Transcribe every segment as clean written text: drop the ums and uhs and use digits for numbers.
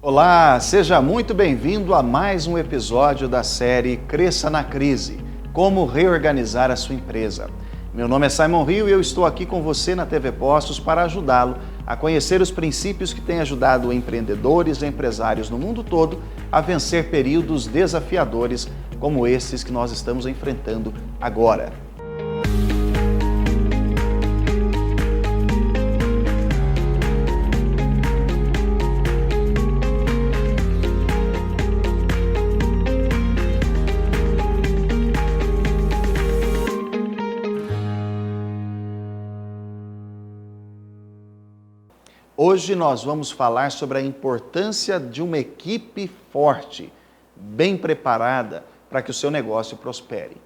Olá, seja muito bem-vindo a mais um episódio da série Cresça na Crise, como reorganizar a sua empresa. Meu nome é Simon Rio e eu estou aqui com você na TV Postos para ajudá-lo a conhecer os princípios que têm ajudado empreendedores e empresários no mundo todo a vencer períodos desafiadores como esses que nós estamos enfrentando agora. Hoje nós vamos falar sobre a importância de uma equipe forte, bem preparada para que o seu negócio prospere.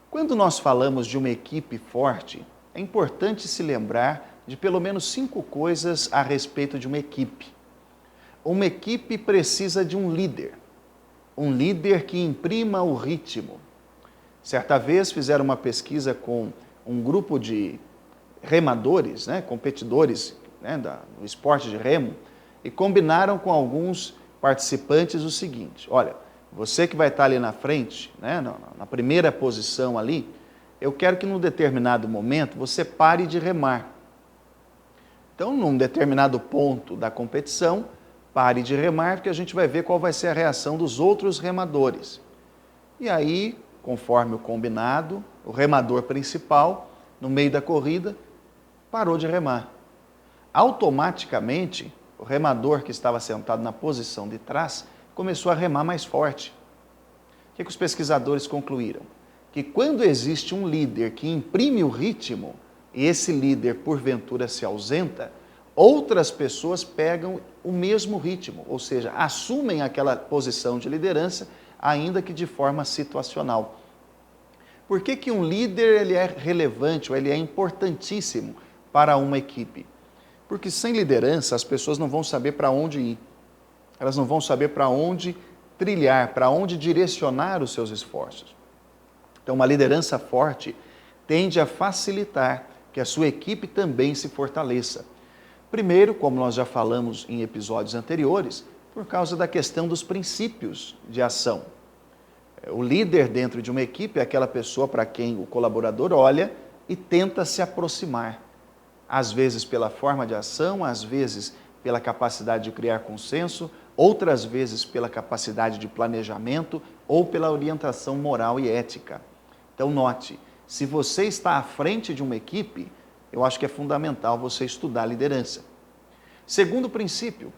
Quando nós falamos de uma equipe forte, é importante se lembrar de pelo menos 5 coisas a respeito de uma equipe. Uma equipe precisa de um líder que imprima o ritmo. Certa vez fizeram uma pesquisa com um grupo de remadores, competidores, do esporte de remo, e combinaram com alguns participantes o seguinte: olha, você que vai estar ali na frente, na primeira posição ali, eu quero que num determinado momento você pare de remar. Então, num determinado ponto da competição, pare de remar, porque a gente vai ver qual vai ser a reação dos outros remadores. E aí, conforme o combinado, o remador principal, no meio da corrida, parou de remar. Automaticamente, o remador que estava sentado na posição de trás começou a remar mais forte. O que os pesquisadores concluíram? Que quando existe um líder que imprime o ritmo e esse líder, porventura, se ausenta, outras pessoas pegam o mesmo ritmo, ou seja, assumem aquela posição de liderança, ainda que de forma situacional. Por que um líder ele é relevante, ou ele é importantíssimo para uma equipe? Porque sem liderança as pessoas não vão saber para onde ir. Elas não vão saber para onde trilhar, para onde direcionar os seus esforços. Então, uma liderança forte tende a facilitar que a sua equipe também se fortaleça. Primeiro, como nós já falamos em episódios anteriores, por causa da questão dos princípios de ação. O líder dentro de uma equipe é aquela pessoa para quem o colaborador olha e tenta se aproximar. Às vezes pela forma de ação, às vezes pela capacidade de criar consenso, outras vezes pela capacidade de planejamento ou pela orientação moral e ética. Então note, se você está à frente de uma equipe, eu acho que é fundamental você estudar liderança. Segundo princípio,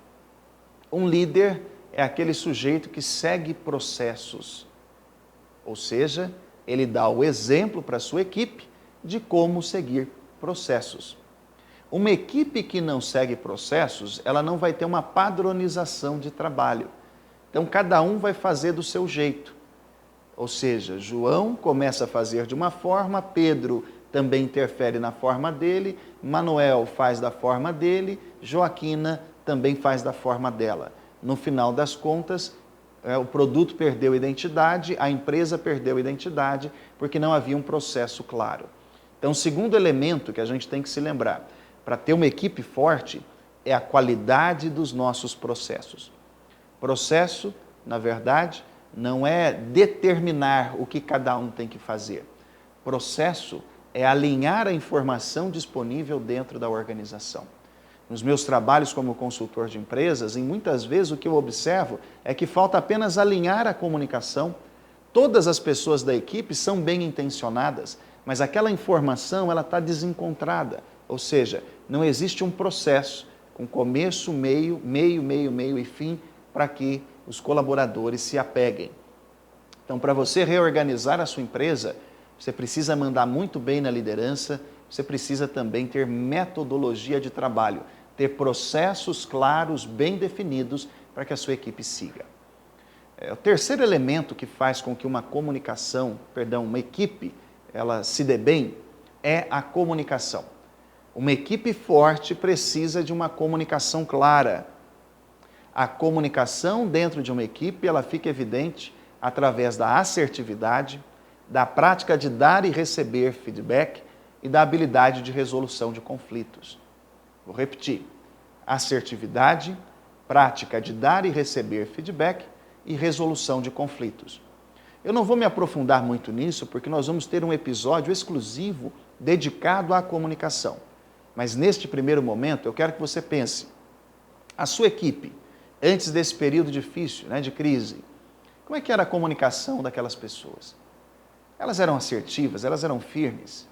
um líder é aquele sujeito que segue processos, ou seja, ele dá o exemplo para a sua equipe de como seguir processos. Uma equipe que não segue processos, ela não vai ter uma padronização de trabalho. Então, cada um vai fazer do seu jeito. Ou seja, João começa a fazer de uma forma, Pedro também interfere na forma dele, Manuel faz da forma dele, Joaquina também faz da forma dela. No final das contas, o produto perdeu identidade, a empresa perdeu identidade, porque não havia um processo claro. Então, o segundo elemento que a gente tem que se lembrar, para ter uma equipe forte, é a qualidade dos nossos processos. Processo, na verdade, não é determinar o que cada um tem que fazer. Processo é alinhar a informação disponível dentro da organização. Nos meus trabalhos como consultor de empresas, e muitas vezes o que eu observo é que falta apenas alinhar a comunicação. Todas as pessoas da equipe são bem intencionadas, mas aquela informação ela está desencontrada. Ou seja, não existe um processo com começo, meio e fim para que os colaboradores se apeguem. Então, para você reorganizar a sua empresa, você precisa mandar muito bem na liderança, você precisa também ter metodologia de trabalho, ter processos claros, bem definidos, para que a sua equipe siga. O terceiro elemento que faz com que uma equipe, ela se dê bem, é a comunicação. Uma equipe forte precisa de uma comunicação clara. A comunicação dentro de uma equipe, ela fica evidente através da assertividade, da prática de dar e receber feedback e da habilidade de resolução de conflitos. Vou repetir: assertividade, prática de dar e receber feedback e resolução de conflitos. Eu não vou me aprofundar muito nisso, porque nós vamos ter um episódio exclusivo dedicado à comunicação. Mas neste primeiro momento, eu quero que você pense, a sua equipe, antes desse período difícil, de crise, como é que era a comunicação daquelas pessoas? Elas eram assertivas, elas eram firmes,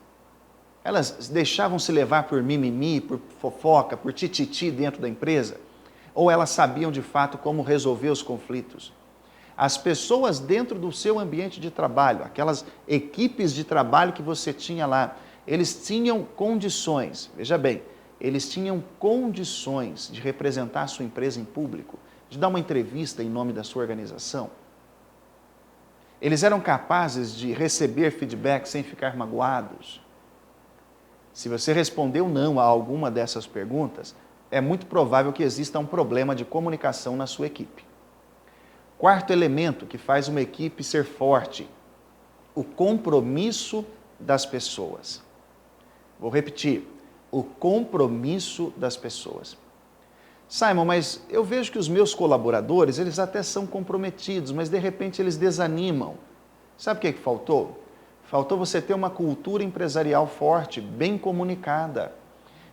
elas deixavam se levar por mimimi, por fofoca, por tititi dentro da empresa? Ou elas sabiam de fato como resolver os conflitos? As pessoas dentro do seu ambiente de trabalho, aquelas equipes de trabalho que você tinha lá, eles tinham condições, veja bem, eles tinham condições de representar a sua empresa em público, de dar uma entrevista em nome da sua organização. Eles eram capazes de receber feedback sem ficar magoados. Se você respondeu não a alguma dessas perguntas, é muito provável que exista um problema de comunicação na sua equipe. Quarto elemento que faz uma equipe ser forte, o compromisso das pessoas. Vou repetir, o compromisso das pessoas. Simon, mas eu vejo que os meus colaboradores, eles até são comprometidos, mas de repente eles desanimam. Sabe o que faltou? Faltou você ter uma cultura empresarial forte, bem comunicada.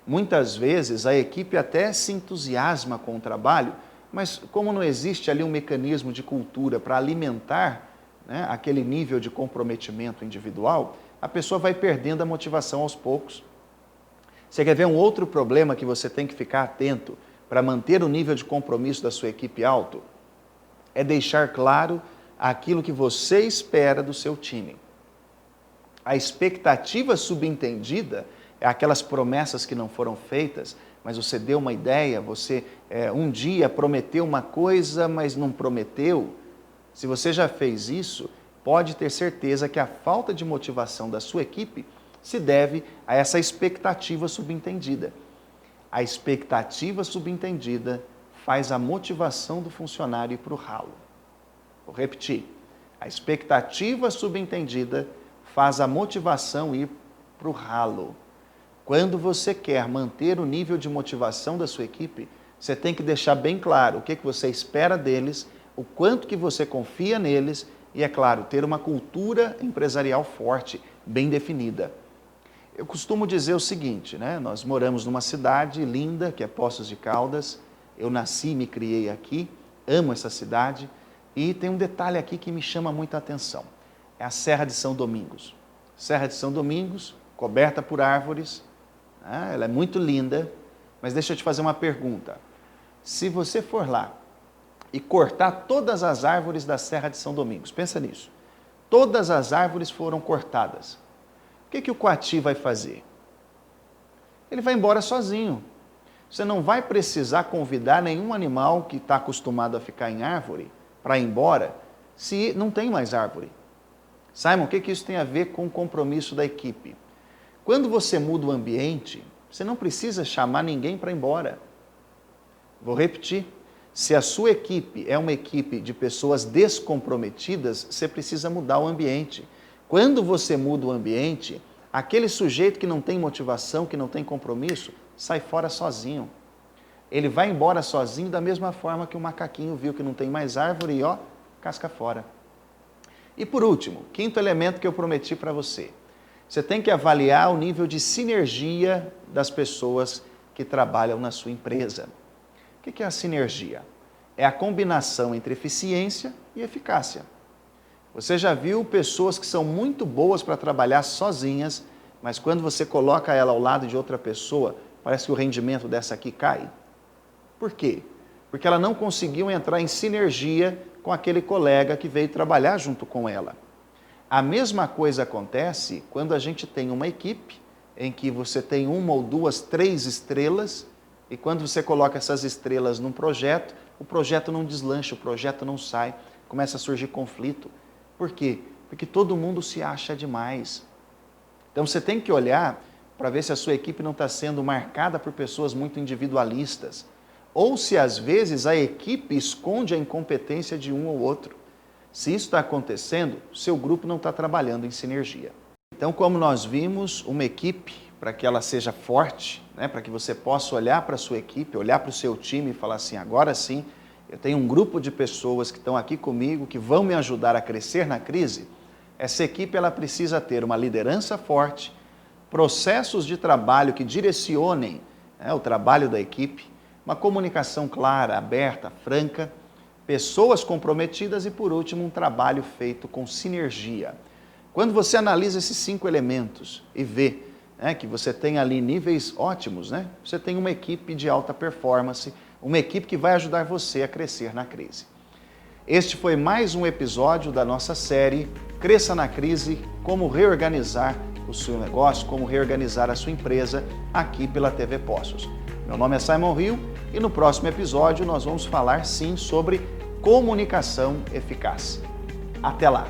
Muitas vezes a equipe até se entusiasma com o trabalho, mas como não existe ali um mecanismo de cultura para alimentar aquele nível de comprometimento individual, a pessoa vai perdendo a motivação aos poucos. Você quer ver um outro problema que você tem que ficar atento para manter o nível de compromisso da sua equipe alto? É deixar claro aquilo que você espera do seu time. A expectativa subentendida é aquelas promessas que não foram feitas, mas você deu uma ideia, você um dia prometeu uma coisa, mas não prometeu. Se você já fez isso, pode ter certeza que a falta de motivação da sua equipe se deve a essa expectativa subentendida. A expectativa subentendida faz a motivação do funcionário ir para o ralo. Vou repetir. A expectativa subentendida faz a motivação ir para o ralo. Quando você quer manter o nível de motivação da sua equipe, você tem que deixar bem claro o que você espera deles, o quanto que você confia neles e, é claro, ter uma cultura empresarial forte, bem definida. Eu costumo dizer o seguinte, nós moramos numa cidade linda, que é Poços de Caldas. Eu nasci e me criei aqui, amo essa cidade. E tem um detalhe aqui que me chama muita atenção. É a Serra de São Domingos. Serra de São Domingos, coberta por árvores. Ela é muito linda, mas deixa eu te fazer uma pergunta. Se você for lá e cortar todas as árvores da Serra de São Domingos, pensa nisso. Todas as árvores foram cortadas. O que o coati vai fazer? Ele vai embora sozinho. Você não vai precisar convidar nenhum animal que está acostumado a ficar em árvore para ir embora se não tem mais árvore. Simon, o que isso tem a ver com o compromisso da equipe? Quando você muda o ambiente, você não precisa chamar ninguém para ir embora. Vou repetir. Se a sua equipe é uma equipe de pessoas descomprometidas, você precisa mudar o ambiente. Quando você muda o ambiente, aquele sujeito que não tem motivação, que não tem compromisso, sai fora sozinho. Ele vai embora sozinho da mesma forma que o macaquinho viu que não tem mais árvore e casca fora. E por último, quinto elemento que eu prometi para você. Você tem que avaliar o nível de sinergia das pessoas que trabalham na sua empresa. O que é a sinergia? É a combinação entre eficiência e eficácia. Você já viu pessoas que são muito boas para trabalhar sozinhas, mas quando você coloca ela ao lado de outra pessoa, parece que o rendimento dessa aqui cai? Por quê? Porque ela não conseguiu entrar em sinergia com aquele colega que veio trabalhar junto com ela. A mesma coisa acontece quando a gente tem uma equipe em que você tem uma ou duas, três estrelas, e quando você coloca essas estrelas num projeto, o projeto não deslancha, o projeto não sai, começa a surgir conflito. Por quê? Porque todo mundo se acha demais. Então você tem que olhar para ver se a sua equipe não está sendo marcada por pessoas muito individualistas, ou se às vezes a equipe esconde a incompetência de um ou outro. Se isso está acontecendo, seu grupo não está trabalhando em sinergia. Então, como nós vimos, uma equipe, para que ela seja forte, né, para que você possa olhar para a sua equipe, olhar para o seu time e falar assim, agora sim, eu tenho um grupo de pessoas que estão aqui comigo, que vão me ajudar a crescer na crise. Essa equipe ela precisa ter uma liderança forte, processos de trabalho que direcionem, né, o trabalho da equipe, uma comunicação clara, aberta, franca, pessoas comprometidas e, por último, um trabalho feito com sinergia. Quando você analisa esses 5 elementos e vê, né, que você tem ali níveis ótimos, né, você tem uma equipe de alta performance, uma equipe que vai ajudar você a crescer na crise. Este foi mais um episódio da nossa série Cresça na Crise, como reorganizar o seu negócio, como reorganizar a sua empresa, aqui pela TV Poços. Meu nome é Simon Rio e no próximo episódio nós vamos falar sim sobre comunicação eficaz. Até lá!